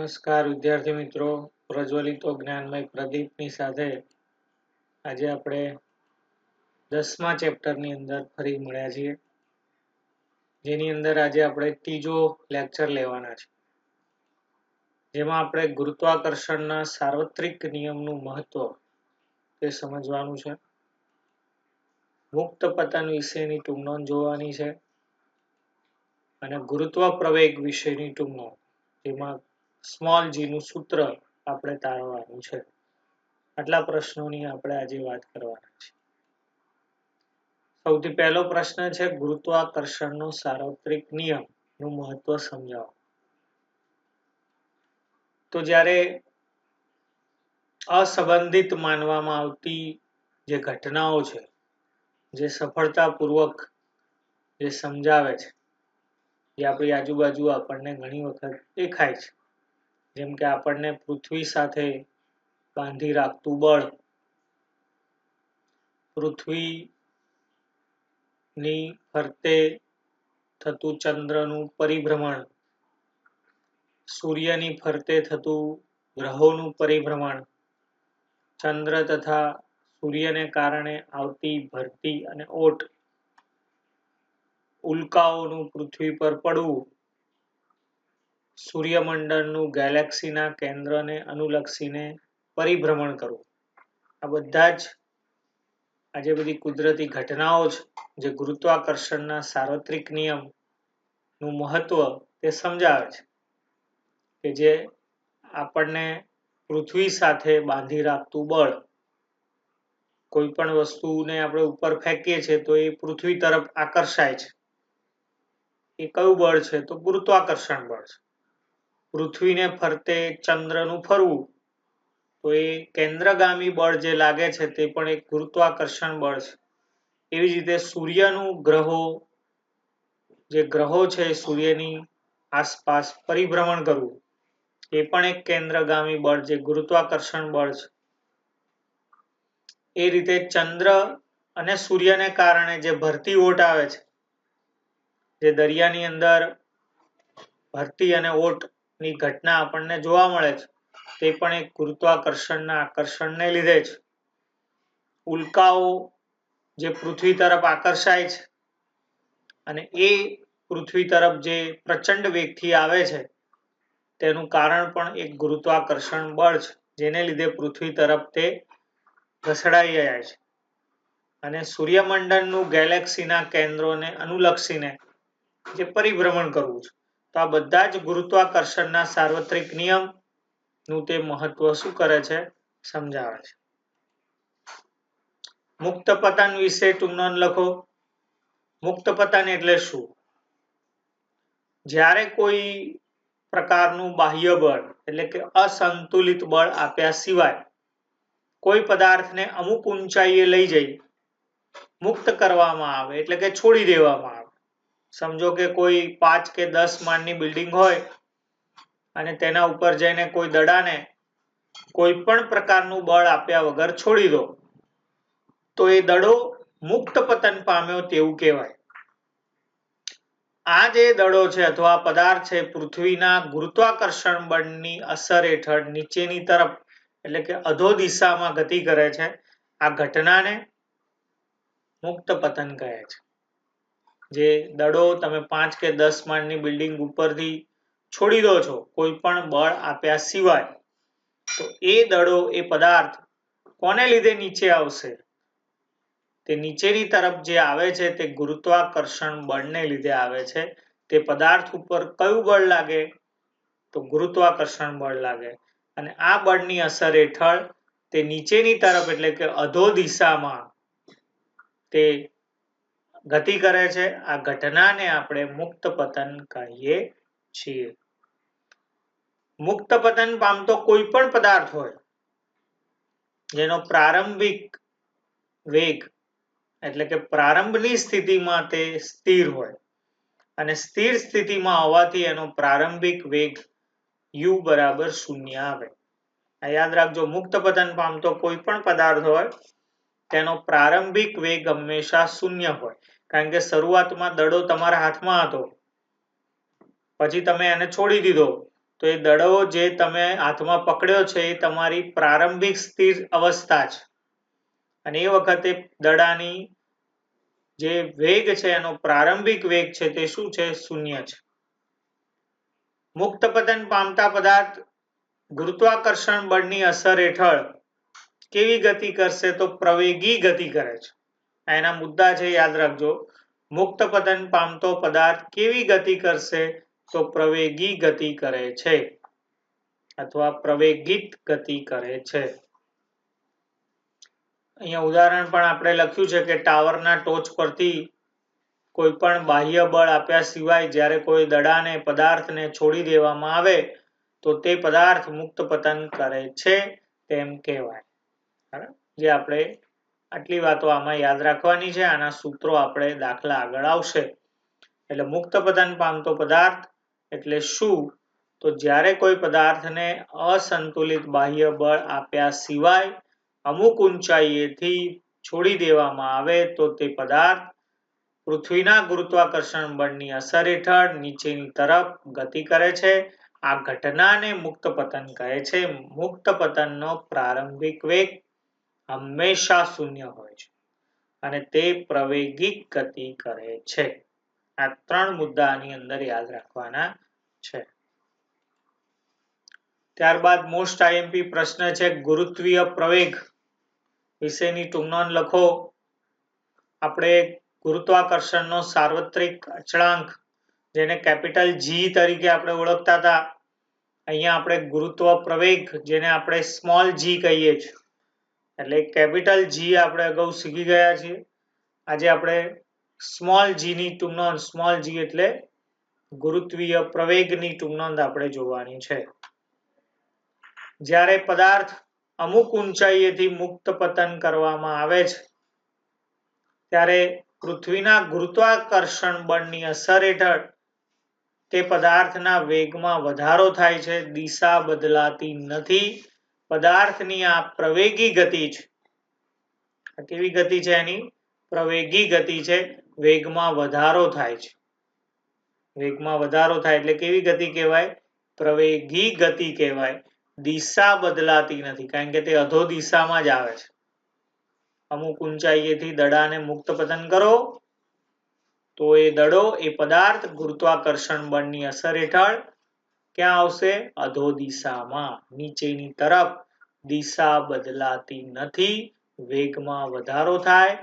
નમસ્કાર વિદ્યાર્થી મિત્રો, પ્રજ્વલિતો જ્ઞાનમય પ્રદીપની સાથે આજે આપણે 10મા ચેપ્ટરની અંદર ફરી મળ્યા છીએ, જેની અંદર આજે આપણે ત્રીજો લેક્ચર લેવાના છે, જેમાં આપણે ગુરુત્વાકર્ષણના સાર્વત્રિક નિયમનું મહત્વ તે સમજવાનું છે. મુક્ત પતન વિશેની ટૂંક નોંધ જોવાની છે અને ગુરુત્વ પ્રવેગ વિશેની ટૂંક નોંધ, જેમાં સ્મોલ g નું સૂત્ર આપણે તારવવાનું છે. આટલા પ્રશ્નોની આપણે આજે વાત કરવાના છે. સૌથી પહેલો પ્રશ્ન છે ગુરુત્વાકર્ષણનો સાર્વત્રિક નિયમ નું મહત્વ સમજાવો. તો જ્યારે અસંબંધિત માનવામાં આવતી જે ઘટનાઓ છે, જે સફળતાપૂર્વક જે સમજાવે છે, જે આપણી આજુબાજુ આપણને ઘણી વખત દેખાય છે, જેમ કે આપણને પૃથ્વી સાથે બાંધી રાખતું બળ, પૃથ્વીની ફરતે થતું ચંદ્રનું પરિભ્રમણ, સૂર્યની ફરતે થતું ગ્રહોનું પરિભ્રમણ, ચંદ્ર તથા સૂર્યને કારણે આવતી ભરતી અને ઓટ, ઉલ્કાઓનું પૃથ્વી પર પડવું, સૂર્યમંડળનું ગેલેક્સીના કેન્દ્રને અનુલક્ષીને પરિભ્રમણ કરવું, આ બધા જ આજે બધી કુદરતી ઘટનાઓ છે, જે ગુરુત્વાકર્ષણના સાર્વત્રિક નિયમનું મહત્વ તે સમજાવે છે, કે જે આપણને પૃથ્વી સાથે બાંધી રાખતું બળ, કોઈ પણ વસ્તુને આપણે ઉપર ફેંકીએ છીએ તો એ પૃથ્વી તરફ આકર્ષાય છે, એ કયું બળ છે? તો ગુરુત્વાકર્ષણ બળ છે. પૃથ્વીને ફરતે ચંદ્રનું ફરવું, તો એ કેન્દ્રગામી બળ જે લાગે છે તે પણ એક ગુરુત્વાકર્ષણ બળ છે. એવી જ રીતે સૂર્યનું જે ગ્રહો છે સૂર્યની આસપાસ પરિભ્રમણ કરવું, એ પણ એક કેન્દ્રગામી બળ, જે ગુરુત્વાકર્ષણ બળ છે. એ રીતે ચંદ્ર અને સૂર્યને કારણે જે ભરતી ઓટ આવે છે, જે દરિયાની અંદર ભરતી અને ઓટની ઘટના આપણને જોવા મળે છે, તે પણ એક ગુરુત્વાકર્ષણના આકર્ષણને લીધે છે. ઉલ્કાઓ જે પૃથ્વી તરફ આકર્ષાય છે અને એ પૃથ્વી તરફ જે પ્રચંડ વેગથી આવે છે, તેનું કારણ પણ એક ગુરુત્વાકર્ષણ બળ છે, જેને લીધે પૃથ્વી તરફ તે ઘસડાઈ જાય છે. અને સૂર્યમંડળનું ગેલેક્સીના કેન્દ્રોને અનુલક્ષીને જે પરિભ્રમણ કરવું છે, તો આ બધા જ ગુરુત્વાકર્ષણના સાર્વત્રિક નિયમનું તે મહત્વ શું કરે છે? સમજાવે છે. મુક્ત પતન વિશે ટૂંક નોંધ લખો. મુક્ત પતન એટલે શું? જ્યારે કોઈ પ્રકારનું બાહ્ય બળ એટલે કે અસંતુલિત બળ આપ્યા સિવાય કોઈ પદાર્થને અમુક ઊંચાઈએ લઈ જઈ મુક્ત કરવામાં આવે, એટલે કે છોડી દેવામાં આવે. સમજો કે કોઈ 5 કે 10 માળની બિલ્ડિંગ હોય અને તેના ઉપર જઈને કોઈ દડાને કોઈ પણ પ્રકારનું બળ આપ્યા વગર છોડી દો, તો એ દડો મુક્ત પતન પામ્યો તેવું કહેવાય. આ જે દડો છે અથવા પદાર્થ છે, પૃથ્વીના ગુરુત્વાકર્ષણ બળની અસર હેઠળ નીચેની તરફ એટલે કે અધો દિશામાં ગતિ કરે છે. આ ઘટનાને મુક્ત પતન કહે છે. જે દડો તમે 5 કે 10 માળની બિલ્ડિંગ ઉપરથી છોડી દો છો કોઈ પણ બળ આપ્યા સિવાય, તો એ દડો, એ પદાર્થ કોને લીધે નીચે આવશે? તે નીચેની તરફ જે આવે છે તે ગુરુત્વાકર્ષણ બળને લીધે આવે છે. તે પદાર્થ ઉપર કયું બળ લાગે? તો ગુરુત્વાકર્ષણ બળ લાગે, અને આ બળની અસર હેઠળ તે નીચેની તરફ એટલે કે અધો દિશામાં તે ગતિ કરે છે. આ ઘટનાને આપણે મુક્ત પતન કહીએ છીએ. મુક્ત પતન પામતો કોઈ પણ પદાર્થ હોય જેનો પ્રારંભિક વેગ એટલે કે પ્રારંભની સ્થિતિમાં તે સ્થિર હોય, અને સ્થિર સ્થિતિમાં હોવાથી એનો પ્રારંભિક વેગ u બરાબર 0 આવે. આ યાદ રાખજો, મુક્ત પતન પામતો કોઈ પણ પદાર્થ હોય તેનો પ્રારંભિક વેગ હંમેશા 0 હોય, કારણ કે શરૂઆતમાં દડો તમારા હાથમાં હતો, પછી તમે એને છોડી દીધો તો એ દડો જે તમે હાથમાં પકડ્યો છે એ તમારી પ્રારંભિક સ્થિર અવસ્થા છે અને એ વખતે દડાની જે વેગ છે એનો પ્રારંભિક વેગ છે તે શું છે? શૂન્ય છે. મુક્ત પતન પામતા પદાર્થ ગુરુત્વાકર્ષણ બળની અસર હેઠળ કેવી ગતિ કરશે? તો પ્રવેગી ગતિ કરે છે. એના મુદ્દા છે, યાદ રાખજો. મુક્ત પતન પામતો પદાર્થ કેવી ગતિ કરશે? તો પ્રવેગી ગતિ કરે છે અથવા પ્રવેગિત ગતિ કરે છે. અહીંયા ઉદાહરણ પણ આપણે લખ્યું છે કે ટાવરના ટોચ પરથી કોઈ પણ બાહ્ય બળ આપ્યા સિવાય જ્યારે કોઈ દડાને પદાર્થને છોડી દેવામાં આવે તો તે પદાર્થ મુક્ત પતન કરે છે તેમ કહેવાય. જે આપણે આટલી વાતો આમાં યાદ રાખવાની છે. આના સૂત્રો આપણે દાખલા આગળ આવશે. એટલે મુક્ત પતન પામતો પદાર્થ એટલે શું? તો જ્યારે કોઈ પદાર્થને અસંતુલિત બાહ્ય બળ આપ્યા સિવાય અમુક ઊંચાઈએથી છોડી દેવામાં આવે તો તે પદાર્થ પૃથ્વીના ગુરુત્વાકર્ષણ બળની અસર હેઠળ નીચેની તરફ ગતિ કરે છે. આ ઘટનાને મુક્ત પતન કહે છે. મુક્ત પતનનો પ્રારંભિક વેગ હંમેશા શૂન્ય હોય છે અને તે પ્રવેગિક ગતિ કરે છે. આ 3 મુદ્દા આની અંદર યાદ રાખવાના છે. ત્યારબાદ મોસ્ટ આઈએમપી પ્રશ્ન છે ગુરુત્વીય પ્રવેગ વિશેની ટૂંક નોંધ લખો. આપણે ગુરુત્વાકર્ષણનો સાર્વત્રિક અચળાંક જેને કેપિટલ G તરીકે આપણે ઓળખતા હતા, અહીંયા આપણે ગુરુત્વ પ્રવેગ જેને આપણે સ્મોલ g કહીએ છીએ, એટલે કેપિટલ G આપણે અગાઉ શીખી ગયા છીએ. આજે આપણે સ્મોલ g ની ટૂંક નોંધ, સ્મોલ g એટલે ગુરુત્વીય પ્રવેગની ટૂંક નોંધ આપણે જોવાની છે. જ્યારે પદાર્થ અમુક ઊંચાઈએથી મુક્ત પતન કરવામાં આવે છે ત્યારે પૃથ્વીના ગુરુત્વાકર્ષણ બળની અસર હેઠળ તે પદાર્થના વેગમાં વધારો થાય છે. દિશા બદલાતી નથી. પદાર્થની આ પ્રવેગી ગતિ છે. કેવી ગતિ છે એની? પ્રવેગી ગતિ છે. વેગમાં વધારો થાય છે. વેગમાં વધારો થાય એટલે કેવી ગતિ કહેવાય? પ્રવેગી ગતિ કહેવાય. દિશા બદલાતી નથી કારણ કે તે અધો દિશામાં જ આવે છે. અમુક ઊંચાઈએથી દડાને મુક્ત પતન કરો તો એ દડો, એ પદાર્થ ગુરુત્વાકર્ષણ બળની અસર હેઠળ ક્યાં આવશે? અધો દિશામાં, નીચેની તરફ. દિશા બદલાતી નથી. વેગમાં વધારો થાય.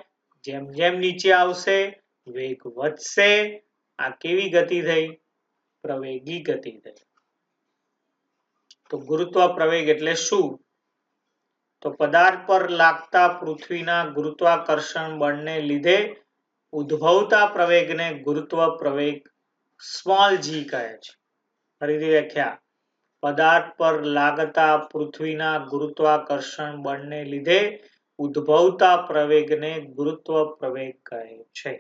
જેમ જેમ નીચે આવશે વેગ વધશે. આ કેવી ગતિ થઈ? પ્રવેગી ગતિ થઈ. તો ગુરુત્વ પ્રવેગ એટલે શું? તો પદાર્થ પર લાગતા પૃથ્વીના ગુરુત્વાકર્ષણ બળને લીધે ઉદ્ભવતા પ્રવેગને ગુરુત્વ પ્રવેગ સ્મોલ g કહે છે. ફરીથી વ્યાખ્યા. પદાર્થ પર લાગતા પૃથ્વીના ગુરુત્વાકર્ષણ બળને લીધે ઉદ્ભવતા પ્રવેગને ગુરુત્વ પ્રવેગ કહે છે.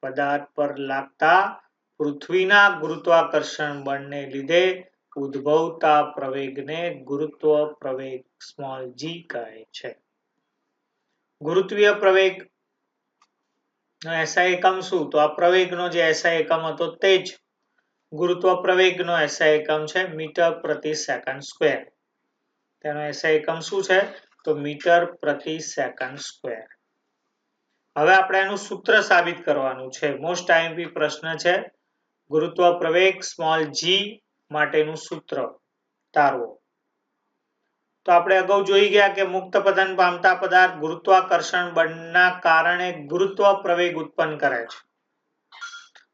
પદાર્થ પર લાગતા પૃથ્વીના ગુરુત્વાકર્ષણ બળને લીધે ઉદ્ભવતા પ્રવેગને ગુરુત્વ પ્રવેગ સ્મોલ g કહે છે. ગુરુત્વીય પ્રવેગ SI એકમ શું? તો આ પ્રવેગનો જે SI એકમ હતો તે જ ગુરુત્વ પ્રવેગનો SI એકમ છે મીટર પ્રતિ સેકન્ડ સ્ક્વેર. તેનો SI એકમ શું છે? તો મીટર પ્રતિ સેકન્ડ સ્ક્વેર. હવે આપણે એનું સૂત્ર સાબિત કરવાનું છે. મોસ્ટ આઈએમપી પ્રશ્ન છે. ગુરુત્વ પ્રવેગ સ્મોલ g માટેનું સૂત્ર તારવો. તો આપણે અગાઉ જોઈ ગયા કે મુક્ત પતન પામતા પદાર્થ ગુરુત્વાકર્ષણ બળના કારણે ગુરુત્વ પ્રવેગ ઉત્પન્ન કરે છે.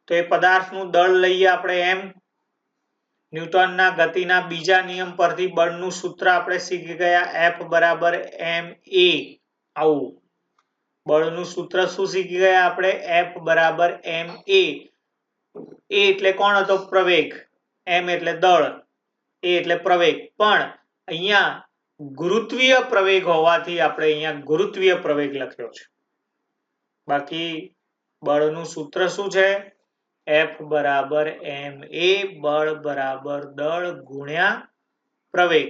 તો એ પદાર્થનું દળ લઈએ આપણે m. ન્યૂટનના ગતિના બીજા નિયમ પરથી બળનું સૂત્ર આપણે શીખી ગયા. F બરાબર ma. આવું બળનું સૂત્ર શું શીખી ગયા આપણે? F બરાબર ma. a એટલે કોણ હતો? પ્રવેગ. m એટલે દળ, a એટલે પ્રવેગ. પણ અહીંયા ગુરુત્વીય પ્રવેગ હોવાથી આપણે અહીંયા ગુરુત્વીય પ્રવેગ લખ્યો છે. બાકી બળનું સૂત્ર શું છે? F બરાબર ma. બળ બરાબર દળ ગુણ્યા પ્રવેગ.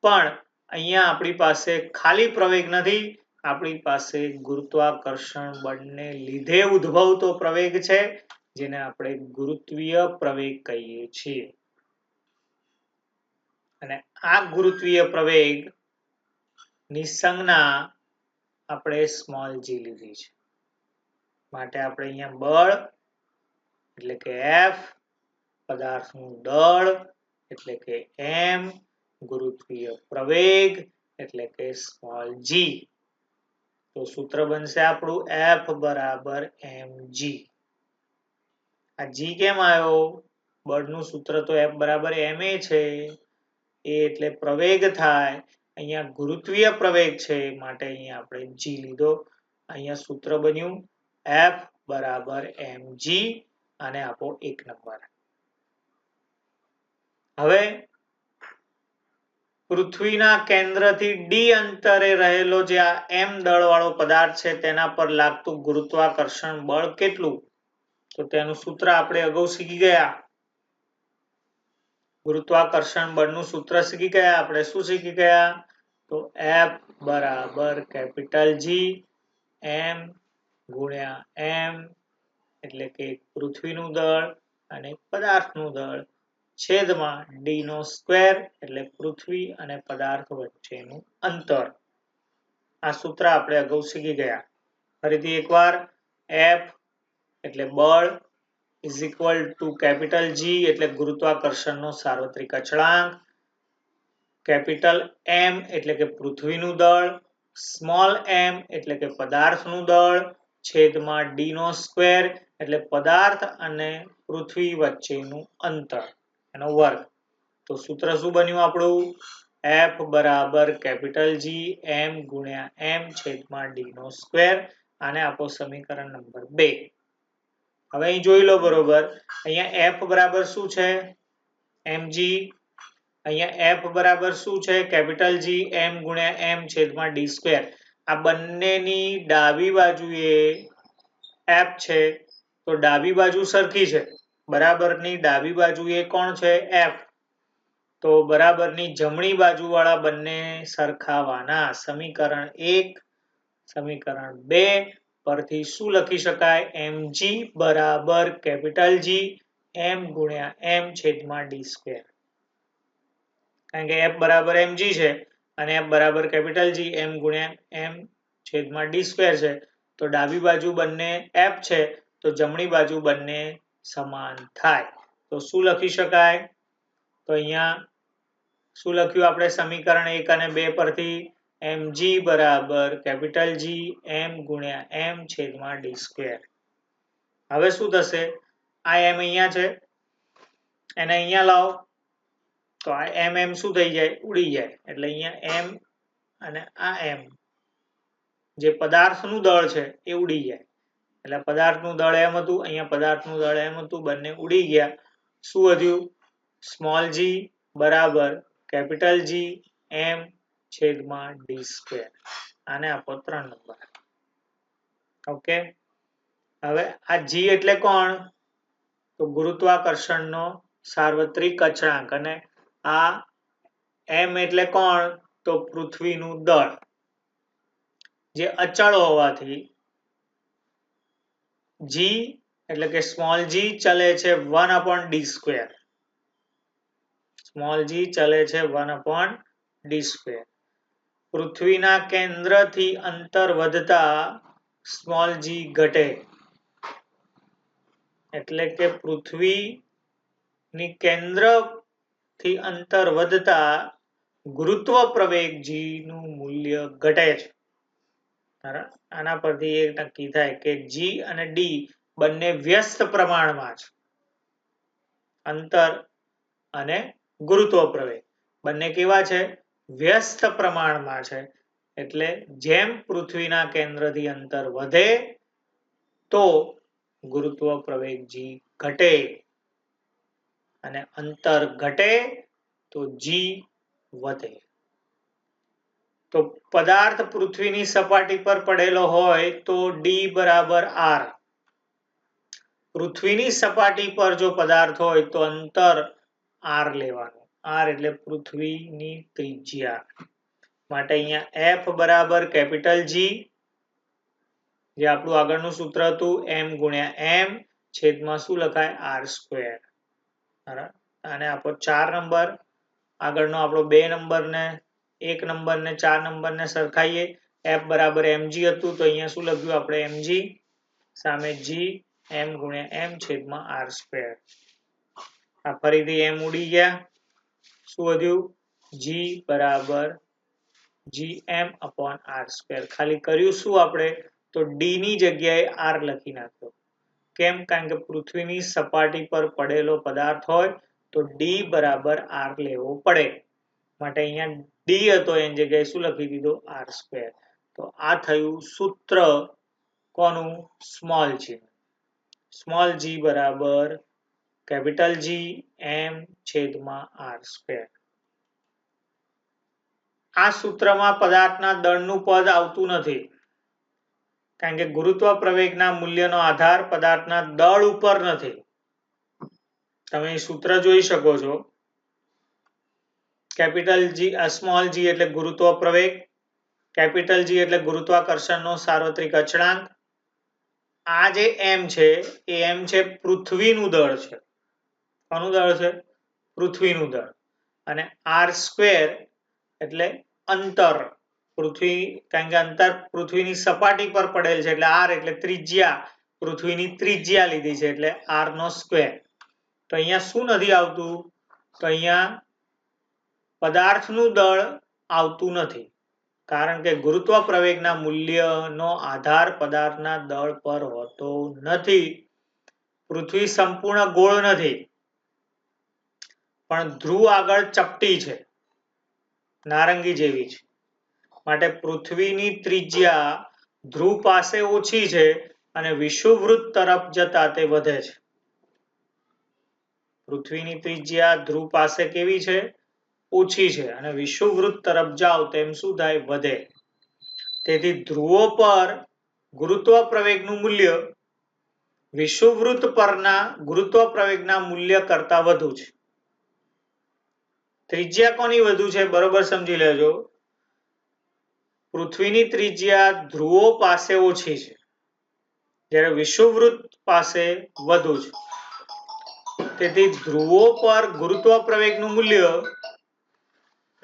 પણ અહીંયા આપણી પાસે ખાલી પ્રવેગ નથી, આપણી પાસે ગુરુત્વાકર્ષણ બળને લીધે ઉદ્ભવતો પ્રવેગ છે જેને આપણે ગુરુત્વીય પ્રવેગ કહીએ છીએ. અને આ ગુરુત્વીય પ્રવેગ ની સંજ્ઞા આપણે સ્મોલ g લીધી છે માટે આપણે અહીંયા બળ એટલે કે F, પદાર્થનું દળ એટલે કે m, ગુરુત્વીય પ્રવેગ એટલે કે સ્મોલ g. તો સૂત્ર બનશે આપણું F બરાબર mg. આ g કેમ આવ્યો? બળનું સૂત્ર તો F બરાબર ma છે. એ એટલે પ્રવેગ થાય, અહીંયા ગુરુત્વીય પ્રવેગ છે માટે અહીંયા આપણે g લીધો. અહીંયા સૂત્ર બન્યું F બરાબર mg અને આપો 1 નંબર. હવે પૃથ્વીના કેન્દ્રથી d અંતરે રહેલો જે આ m દળવાળો પદાર્થ છે તેના પર લાગતું ગુરુત્વાકર્ષણ બળ કેટલું? તો તેનું સૂત્ર આપણે અગાઉ શીખી ગયા. ગુરુત્વાકર્ષણ બળનું સૂત્ર શીખી ગયા. આપણે શું શીખી ગયા? તો F બરાબર કેપિટલ G m ગુણ્યા m એટલે કે પૃથ્વીનું દળ અને પદાર્થનું દળ છેદમાં d નો સ્ક્વેર એટલે પૃથ્વી અને પદાર્થ વચ્ચેનું અંતર. આ સૂત્ર આપણે અગાઉ શીખી ગયા. ફરીથી એકવાર F એટલે બળ is equal to capital G એટલે ગુરુત્વાકર્ષણનો સાર્વત્રિક અચળાંક, કેપિટલ M એટલે કે પૃથ્વીનું દળ, સ્મોલ m એટલે કે પદાર્થનું દળ છેદમાં d નો સ્ક્વેર એટલે પદાર્થ અને પૃથ્વી વચ્ચેનું અંતર એનો વર્ગ. તો સૂત્ર શું બન્યું આપણું? F બરાબર કેપિટલ G m ગુણ્યા m છેદમાં d નો સ્ક્વેર. આને આપો સમીકરણ નંબર 2. હવે અહીં જોઈ લો બરોબર. અહીંયા F બરાબર શું છે? mg. અહીંયા F બરાબર શું છે? કેપિટલ G m ગુણ્યા m છેદમાં d સ્ક્વેર. આ બંનેની ડાબી બાજુએ F છે તો ડાબી બાજુ સરખી છે. બરાબરની ડાબી બાજુએ કોણ છે? F. તો બરાબરની જમણી બાજુ વાળા બંને સરખાવાના. સમીકરણ 1 સમીકરણ 2 પરથી શું લખી શકાય? mg બરાબર કેપિટલ G m ગુણ્યા m છેદમાં d સ્ક્વેર. કારણ કે F બરાબર mg છે અને F બરાબર કેપિટલ G m ગુણ્યા m છેદમાં d સ્ક્વેર છે. તો ડાબી બાજુ બંને F છે તો જમણી બાજુ બંને સમાન થાય. તો શું લખી શકાય? તો અહીંયા શું લખ્યું આપણે સમીકરણ 1 અને 2 પરથી? mg બરાબર કેપિટલ G m ગુણ્યા m છેદમાં d સ્ક્વેર. હવે શું થશે? આ m અહીંયા છે એને અહીંયા લાવો તો આ m શું થઈ જાય? ઉડી જાય. એટલે અહીંયા m અને આ m જે પદાર્થનું દળ છે એ ઉડી જાય. એટલે પદાર્થનું દળ m હતું, અહીંયા પદાર્થનું દળ m હતું, બંને ઉડી ગયા. શું વધ્યું? સ્મોલ g બરાબર કેપિટલ G m છેદમાં d સ્ક્વેર. આને આપો 3 નંબર. ઓકે. હવે આ g એટલે કોણ? તો ગુરુત્વાકર્ષણનો સાર્વત્રિક અચળાંક અને આ m એટલે કોણ? તો પૃથ્વીનું દળ જે અચળ હોવાથી g એટલે કે સ્મોલ g ચલે છે 1/d સ્ક્વેર. સ્મોલ g ચલે છે 1/d સ્ક્વેર. પૃથ્વીના કેન્દ્રથી અંતર વધતા સ્મોલ g ઘટે. એટલે કે પૃથ્વીની કેન્દ્રથી અંતર વધતા ગુરુત્વ પ્રવેગ g નું મૂલ્ય ઘટે છે. આના પરથી એ નક્કી થાય કે g અને d બંને વ્યસ્ત પ્રમાણમાં છે. અંતર અને ગુરુત્વ પ્રવેગ બંને કેવા છે? વ્યસ્ત પ્રમાણમાં છે. એટલે જેમ પૃથ્વીના કેન્દ્રથી અંતર વધે તો ગુરુત્વ પ્રવેગ g ઘટે અને અંતર ઘટે તો g વધે. તો પદાર્થ પૃથ્વીની સપાટી પર પડેલો હોય તો d બરાબર r. પૃથ્વીની સપાટી પર જો પદાર્થ હોય તો અંતર r લેવાનું. r એટલે પૃથ્વીની ત્રિજ્યા. માટે અહીંયા F બરાબર કેપિટલ G જે આપણું આગળનું સૂત્ર હતું m ગુણ્યા m છેદમાં શું લખાય? r square. આને આપો 4 નંબર. આગળનો આપણો 2 નંબર ને 1 નંબર ને 4 નંબર ને સરખાઈએ f બરાબર mg હતું તો અહીંયા શું લખ્યું આપણે mg સામે g m ગુણ્યા m છેદમાં r સ્ક્વેર આ ફરીથી m ઉડી ગયા શું વધ્યું g બરાબર gm upon r સ્ક્વેર ખાલી કર્યું શું આપણે તો d ની જગ્યાએ r લખી નાખ્યો કેમ કારણ કે પૃથ્વીની સપાટી પર પડેલો પદાર્થ હોય તો d બરાબર r લેવો પડે માટે અહીંયા d હતો એની જગ્યાએ શું લખી દીધો r સ્ક્વેર તો આ થયું સૂત્ર કોનું સ્મોલ g બરાબર કેપિટલ G m છેદમાં r સ્ક્વેર આ સૂત્રમાં પદાર્થના દળનું પદ આવતું નથી કારણ કે ગુરુત્વ પ્રવેગના મૂલ્યનો આધાર પદાર્થના દળ ઉપર નથી તમે સૂત્ર જોઈ શકો છો કેપિટલ G સ્મોલ g એટલે ગુરુત્વ પ્રવેગ કેપિટલ G એટલે ગુરુત્વાકર્ષણનો સાર્વત્રિક અચળાંક આ જે m છે એ m છે પૃથ્વીનું દળ છે કોનું દળ છે પૃથ્વીનું દળ અને r સ્ક્વેર એટલે અંતર પૃથ્વી કારણ કે અંતર પૃથ્વીની સપાટી પર પડેલ છે એટલે r એટલે ત્રિજ્યા પૃથ્વીની ત્રિજ્યા લીધી છે એટલે r નો સ્ક્વેર તો અહીંયા શું નથી આવતું તો અહીંયા પદાર્થનું દળ આવતું નથી કારણ કે ગુરુત્વ પ્રવેગના મૂલ્યનો આધાર પદાર્થના દળ પર હોતો નથી પૃથ્વી સંપૂર્ણ ગોળ નથી પણ ધ્રુવ આગળ ચપટી છે નારંગી જેવી છે માટે પૃથ્વીની ત્રિજ્યા ધ્રુવ પાસે ઓછી છે અને વિષુવવૃત્ત તરફ જતા તે વધે છે પૃથ્વીની ત્રિજ્યા ધ્રુવ પાસે કેવી છે ઓછી છે અને વિષુવવૃત્ત તરફ જાઓ તેમ શું થાય વધે તેથી ધ્રુવો પર ગુરુત્વ પ્રવેગનું મૂલ્ય વિષુવવૃત્ત પરના ગુરુત્વ પ્રવેગના મૂલ્ય કરતા વધુ છે ત્રિજ્યા કોની વધુ છે બરોબર સમજી લેજો પૃથ્વીની ત્રિજ્યા ધ્રુવો પાસે ઓછી છે જ્યારે વિષુવવૃત્ત પાસે વધુ છે તેથી ધ્રુવો પર ગુરુત્વ પ્રવેગનું મૂલ્ય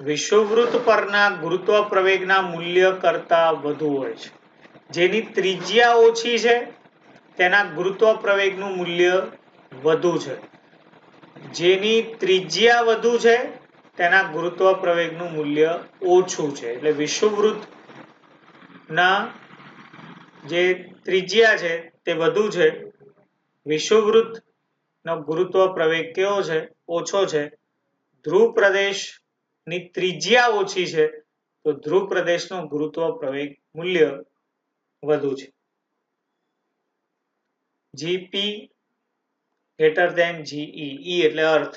વિષુવવૃત્ત પરના ગુરુત્વ પ્રવેગના મૂલ્ય કરતા વધુ હોય છે જેની ત્રિજ્યા ઓછી છે તેના ગુરુત્વ પ્રવેગનું મૂલ્ય વધુ છે જેની ત્રિજ્યા વધુ છે તેના ગુરુત્વ પ્રવેગનું મૂલ્ય ઓછું છે એટલે વિષુવવૃત્ત ના જે ત્રિજ્યા છે તે વધુ છે વિષુવવૃત્ત નો ગુરુત્વ પ્રવેગ કેવો છે ઓછો છે ધ્રુવ પ્રદેશ ની ત્રિજ્યા ઓછી છે તો ધ્રુવ પ્રદેશનો ગુરુત્વ પ્રવેગ મૂલ્ય વધુ છે GP greater than GE E એટલે અર્થ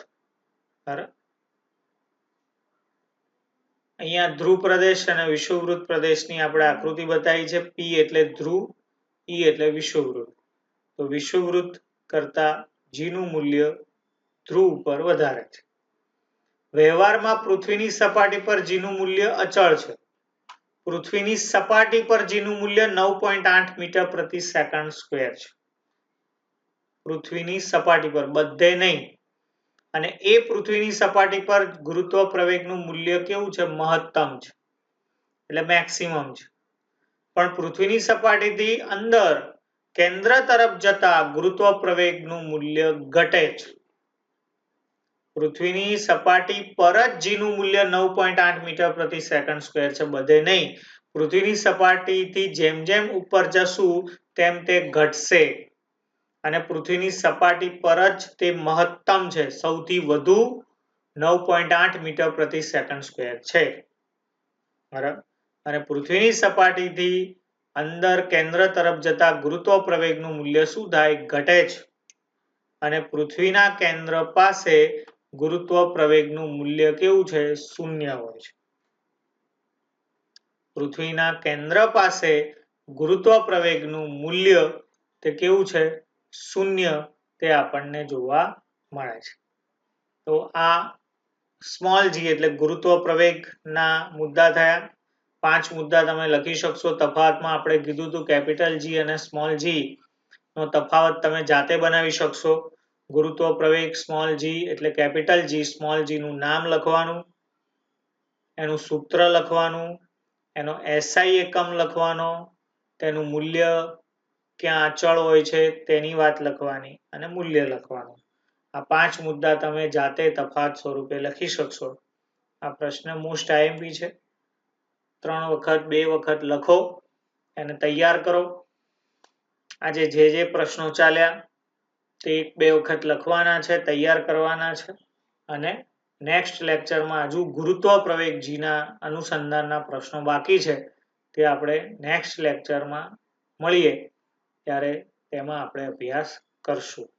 અહીંયા ધ્રુવ પ્રદેશ અને વિષુવવૃત્ત પ્રદેશની આપણે આકૃતિ બતાવી છે P એટલે ધ્રુવ E એટલે વિષુવવૃત્ત તો વિષુવવૃત્ત કરતા G નું મૂલ્ય ધ્રુવ પર વધારે છે વ્યવહારમાં પૃથ્વીની સપાટી પર G નું મૂલ્ય અચળ છે પૃથ્વીની સપાટી પર G નું મૂલ્ય 9.8 મીટર પ્રતિ સેકન્ડ સ્ક્વેર છે પૃથ્વીની સપાટી પર બધે નહીં અને એ પૃથ્વીની સપાટી પર ગુરુત્વ પ્રવેગનું મૂલ્ય કેવું છે મહત્તમ છે એટલે મેક્સિમમ છે પણ પૃથ્વીની સપાટીથી અંદર કેન્દ્ર તરફ જતા ગુરુત્વ પ્રવેગનું મૂલ્ય ઘટે છે પૃથ્વીની સપાટી પર જ G નું મૂલ્ય 9.8 મીટર પ્રતિ સેકન્ડ સ્ક્વેર છે બધે નહીં પૃથ્વીની સપાટીથી જેમ જેમ ઉપર જશું તેમ તે ઘટશે અને પૃથ્વીની સપાટી પર જ તે મહત્તમ છે સૌથી વધુ 9.8 મીટર પ્રતિ સેકન્ડ સ્ક્વેર છે બરાબર અને પૃથ્વીની સપાટીથી અંદર કેન્દ્ર તરફ જતા ગુરુત્વ પ્રવેગનું મૂલ્ય શું થાય ઘટે છે અને પૃથ્વીના કેન્દ્ર પાસે ગુરુત્વ પ્રવેગનું મૂલ્ય કેવું છે શૂન્ય હોય છે પૃથ્વીના કેન્દ્ર પાસે ગુરુત્વ પ્રવેગનું મૂલ્ય તે કેવું છે શૂન્ય તે આપણને જોવા મળે છે તો આ સ્મોલ g એટલે ગુરુત્વ પ્રવેગના મુદ્દા થયા 5 મુદ્દા તમે લખી શકશો તફાવતમાં આપણે કીધું હતું કેપિટલ G અને સ્મોલ g નો તફાવત તમે જાતે બનાવી શકશો ગુરુત્વ પ્રવેગ સ્મોલ જી એટલે કેપિટલ જી સ્મોલ જી નું નામ લખવાનું, એનું સૂત્ર લખવાનું, એનો એસઆઈ એકમ લખવાનો, તેનું મૂલ્ય ક્યાં અચળ હોય છે તેની વાત લખવાની અને મૂલ્ય લખવાનું. આ 5 મુદ્દા તમે જાતે તફાત સ્વરૂપે લખી શકશો. આ પ્રશ્ન મોસ્ટ આઈએમપી છે. 3 વખત 2 વખત લખો, એને તૈયાર કરો. આજે જે પ્રશ્નો ચાલ્યા તે 1-2 વખત લખવાના છે, તૈયાર કરવાના છે અને નેક્સ્ટ લેક્ચરમાં હજુ ગુરુત્વ પ્રવેગજીના અનુસંધાનના પ્રશ્નો બાકી છે તે આપણે નેક્સ્ટ લેક્ચરમાં મળીએ ત્યારે તેમાં આપણે અભ્યાસ કરશું.